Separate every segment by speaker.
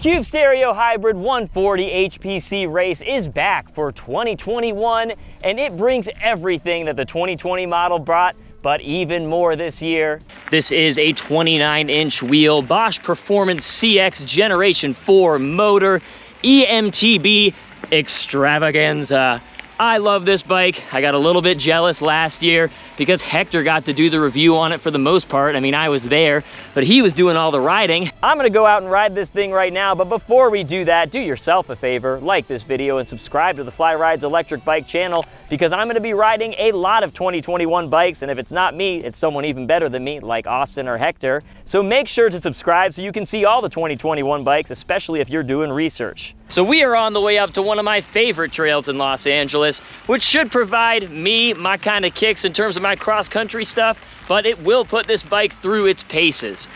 Speaker 1: Cube Stereo Hybrid 140 HPC Race is back for 2021, and it brings everything that the 2020 model brought, but even more this year. This is a 29-inch wheel, Bosch Performance CX Generation 4 motor, eMTB extravaganza. I love this bike. I got a little bit jealous last year because Hector got to do the review on it for the most part. I mean, I was there, but he was doing all the riding. I'm gonna go out and ride this thing right now, but before we do that, do yourself a favor, like this video and subscribe to the Fly Rides Electric Bike channel, because I'm gonna be riding a lot of 2021 bikes, and if it's not me, it's someone even better than me, like Austin or Hector. So make sure to subscribe so you can see all the 2021 bikes, especially if you're doing research. So we are on the way up to one of my favorite trails in Los Angeles, which should provide me my kind of kicks in terms of my cross-country stuff, but it will put this bike through its paces.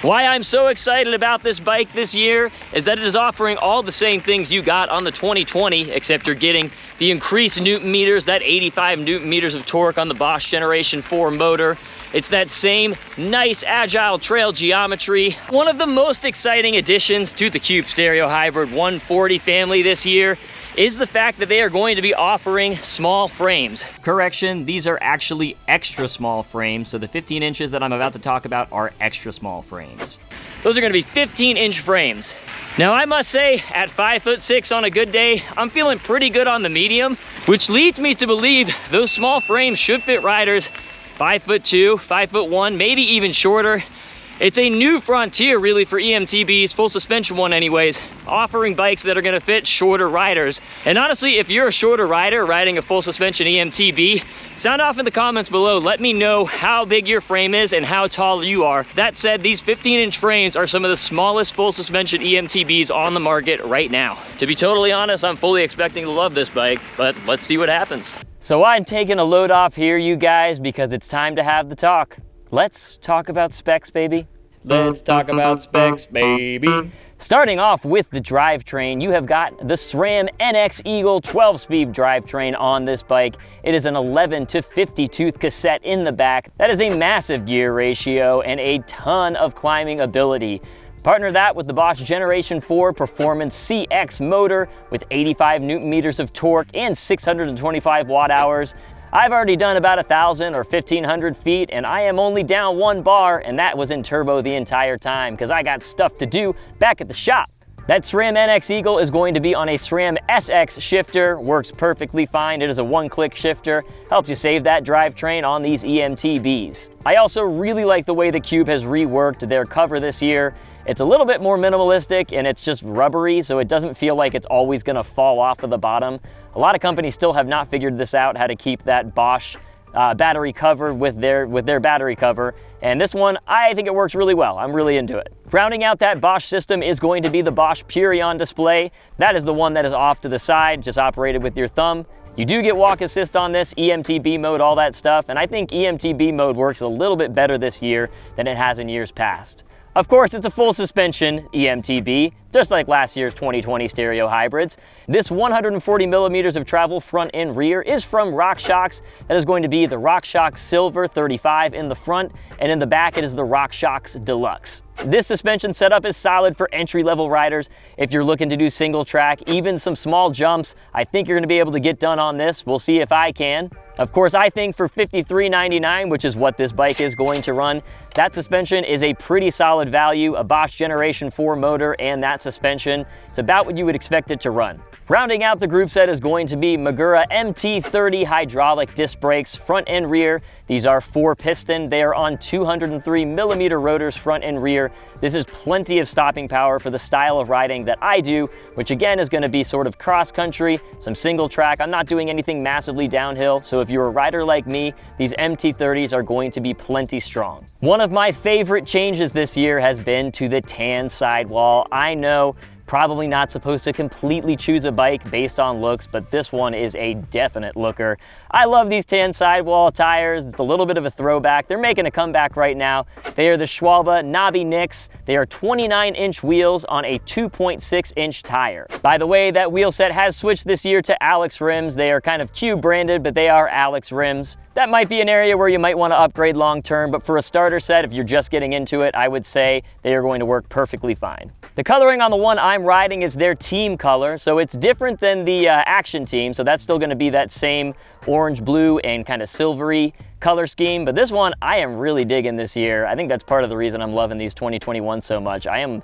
Speaker 1: Why I'm so excited about this bike this year is that it is offering all the same things you got on the 2020, except you're getting the increased Newton meters, that 85 Newton meters of torque on the Bosch Generation 4 motor. It's that same nice agile trail geometry. One of the most exciting additions to the Cube Stereo Hybrid 140 family this year is the fact that they are going to be offering small frames. Correction, these are actually extra small frames, so the 15 inches that I'm about to talk about are extra small frames. Those are gonna be 15-inch frames. Now I must say, at 5'6" on a good day, I'm feeling pretty good on the medium, which leads me to believe those small frames should fit riders 5'2", 5'1", maybe even shorter. It's a new frontier really for eMTBs, full suspension one anyways, offering bikes that are gonna fit shorter riders. And honestly, if you're a shorter rider riding a full suspension eMTB, sound off in the comments below. Let me know how big your frame is and how tall you are. That said, these 15-inch frames are some of the smallest full suspension eMTBs on the market right now. To be totally honest, I'm fully expecting to love this bike, but let's see what happens. So I'm taking a load off here, you guys, because it's time to have the talk. Let's talk about specs, baby.
Speaker 2: Let's talk about specs, baby.
Speaker 1: Starting off with the drivetrain, you have got the SRAM NX Eagle 12-speed drivetrain on this bike. It is an 11 to 50 tooth cassette in the back. That is a massive gear ratio and a ton of climbing ability. Partner that with the Bosch Generation 4 Performance CX motor with 85 Newton meters of torque and 625 watt hours. I've already done about 1,000 or 1,500 feet, and I am only down one bar, and that was in turbo the entire time because I got stuff to do back at the shop. That SRAM NX Eagle is going to be on a SRAM SX shifter, works perfectly fine. It is a one-click shifter, helps you save that drivetrain on these eMTBs. I also really like the way the Cube has reworked their cover this year. It's a little bit more minimalistic and it's just rubbery, so it doesn't feel like it's always gonna fall off of the bottom. A lot of companies still have not figured this out, how to keep that Bosch battery cover with their battery cover. And this one, I think it works really well. I'm really into it. Rounding out that Bosch system is going to be the Bosch Purion display. That is the one that is off to the side, just operated with your thumb. You do get walk assist on this, eMTB mode, all that stuff, and I think eMTB mode works a little bit better this year than it has in years past. Of course, it's a full suspension eMTB, just like last year's 2020 stereo hybrids. This 140 millimeters of travel front and rear is from RockShox. That is going to be the RockShox Silver 35 in the front, and in the back it is the RockShox Deluxe. This suspension setup is solid for entry-level riders. If you're looking to do single track, even some small jumps, I think you're gonna be able to get done on this. We'll see if I can. Of course, I think for $53.99, which is what this bike is going to run, that suspension is a pretty solid value, a Bosch Generation 4 motor and that suspension. It's about what you would expect it to run. Rounding out the group set is going to be Magura MT30 hydraulic disc brakes, front and rear. These are 4-piston. They are on 203 millimeter rotors front and rear. This is plenty of stopping power for the style of riding that I do, which again is going to be sort of cross country, some single track. I'm not doing anything massively downhill, so if you're a rider like me, these MT30s are going to be plenty strong. One of my favorite changes this year has been to the tan sidewall. I know, probably not supposed to completely choose a bike based on looks, but this one is a definite looker. I love these tan sidewall tires. It's a little bit of a throwback. They're making a comeback right now. They are the Schwalbe Knobby Nicks. They are 29-inch wheels on a 2.6-inch tire. By the way, that wheel set has switched this year to Alex rims. They are kind of Cube branded, but they are Alex rims. That might be an area where you might want to upgrade long term, but for a starter set, if you're just getting into it, I would say they are going to work perfectly fine. The coloring on the one I'm riding is their team color, so it's different than the Action Team, so that's still gonna be that same orange, blue, and kind of silvery color scheme. But this one, I am really digging this year. I think that's part of the reason I'm loving these 2021s so much. I am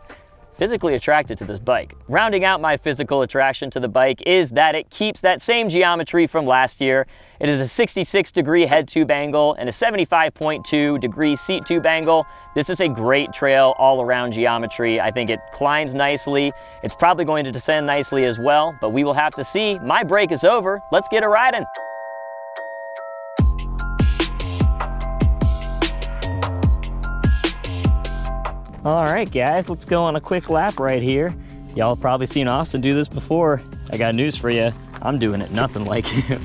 Speaker 1: physically attracted to this bike. Rounding out my physical attraction to the bike is that it keeps that same geometry from last year. It is a 66-degree head tube angle and a 75.2-degree seat tube angle. This is a great trail all-around geometry. I think it climbs nicely. It's probably going to descend nicely as well, but we will have to see. My break is over. Let's get a riding. All right, guys, let's go on a quick lap right here. Y'all have probably seen Austin do this before. I got news for you. I'm doing it nothing like him.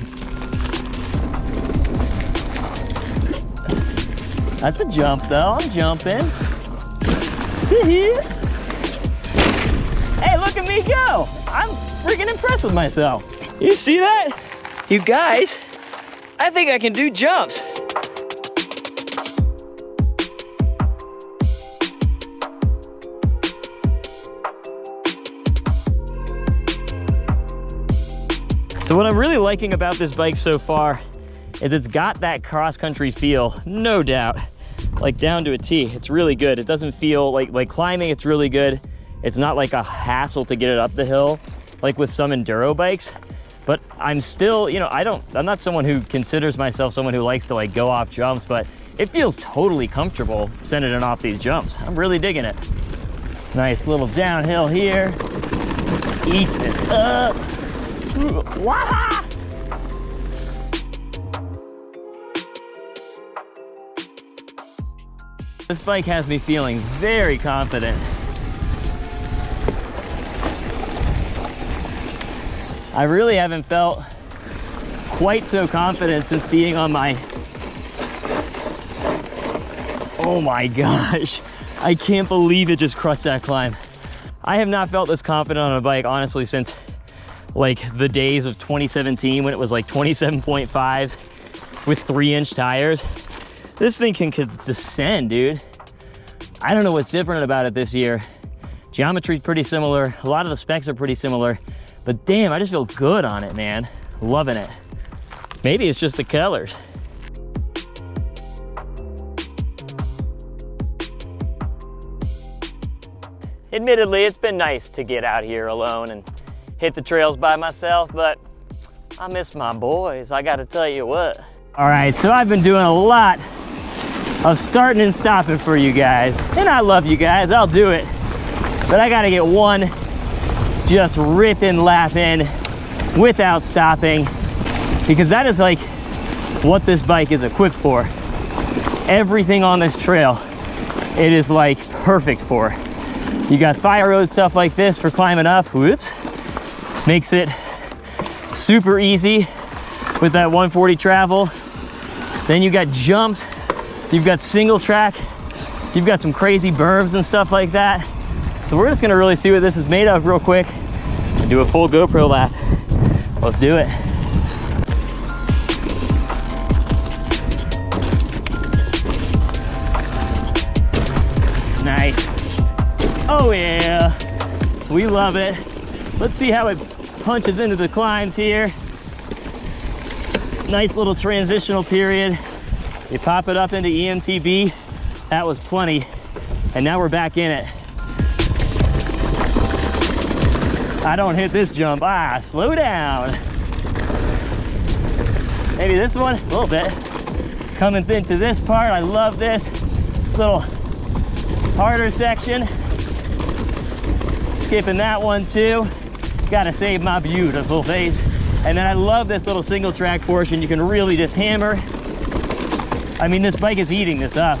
Speaker 1: That's a jump, though. I'm jumping. Hey, look at me go. I'm freaking impressed with myself. You see that? You guys, I think I can do jumps. So what I'm really liking about this bike so far is it's got that cross-country feel, no doubt, like down to a T. It's really good. It doesn't feel like climbing, it's really good. It's not like a hassle to get it up the hill, like with some enduro bikes. But I'm still, you know, I'm not someone who considers myself someone who likes to like go off jumps, but it feels totally comfortable sending it off these jumps. I'm really digging it. Nice little downhill here. Eats it up. Wah! This bike has me feeling very confident. I really haven't felt quite so confident since being on my... Oh my gosh, I can't believe it just crushed that climb. I have not felt this confident on a bike, honestly, since like the days of 2017 when it was like 27.5s with 3-inch tires. This thing can descend, dude. I don't know what's different about it this year. Geometry's pretty similar. A lot of the specs are pretty similar, but damn, I just feel good on it, man. Loving it. Maybe it's just the colors. Admittedly, it's been nice to get out here alone and hit the trails by myself, but I miss my boys, I gotta tell you what. All right, so I've been doing a lot of starting and stopping for you guys, and I love you guys, I'll do it. But I gotta get one just ripping lap in without stopping, because that is like what this bike is equipped for. Everything on this trail, it is like perfect for. You got fire road stuff like this for climbing up, whoops. Makes it super easy with that 140 travel. Then you got jumps, you've got single track, you've got some crazy berms and stuff like that. So we're just gonna really see what this is made of real quick and do a full GoPro lap. Let's do it. Nice. Oh yeah, we love it. Let's see how it punches into the climbs here. Nice little transitional period. You pop it up into eMTB. That was plenty. And now we're back in it. I don't hit this jump. Slow down. Maybe this one, a little bit. Coming into this part, I love this little harder section. Skipping that one too. Gotta save my beautiful face. And then I love this little single track portion. You can really just hammer. I mean, this bike is eating this up.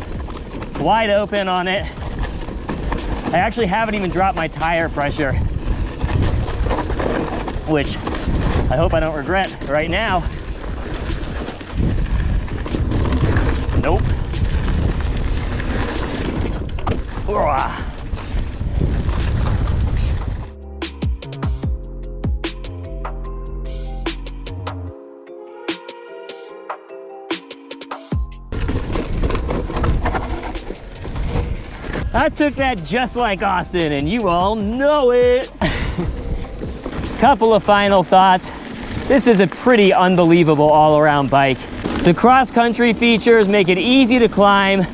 Speaker 1: Wide open on it. I actually haven't even dropped my tire pressure, which I hope I don't regret right now. Nope. Ugh. I took that just like Austin, and you all know it. Couple of final thoughts. This is a pretty unbelievable all-around bike. The cross-country features make it easy to climb,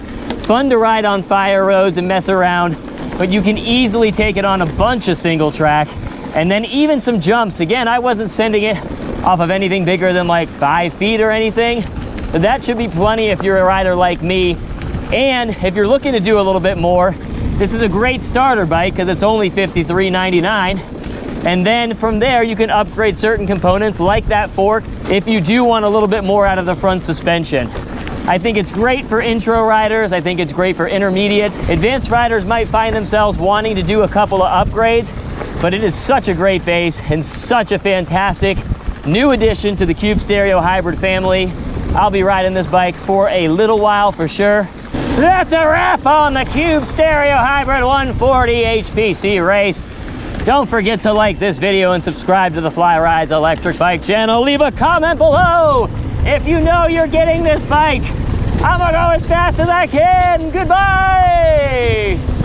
Speaker 1: fun to ride on fire roads and mess around, but you can easily take it on a bunch of single track, and then even some jumps. Again, I wasn't sending it off of anything bigger than like 5 feet or anything, but that should be plenty if you're a rider like me. And if you're looking to do a little bit more, this is a great starter bike because it's only $53.99. And then from there, you can upgrade certain components like that fork if you do want a little bit more out of the front suspension. I think it's great for intro riders. I think it's great for intermediates. Advanced riders might find themselves wanting to do a couple of upgrades, but it is such a great base and such a fantastic new addition to the Cube Stereo Hybrid family. I'll be riding this bike for a little while for sure. That's a wrap on the Cube Stereo Hybrid 140 HPC Race. Don't forget to like this video and subscribe to the Fly Rides Electric Bike channel. Leave a comment below if you know you're getting this bike. I'm gonna go as fast as I can. Goodbye!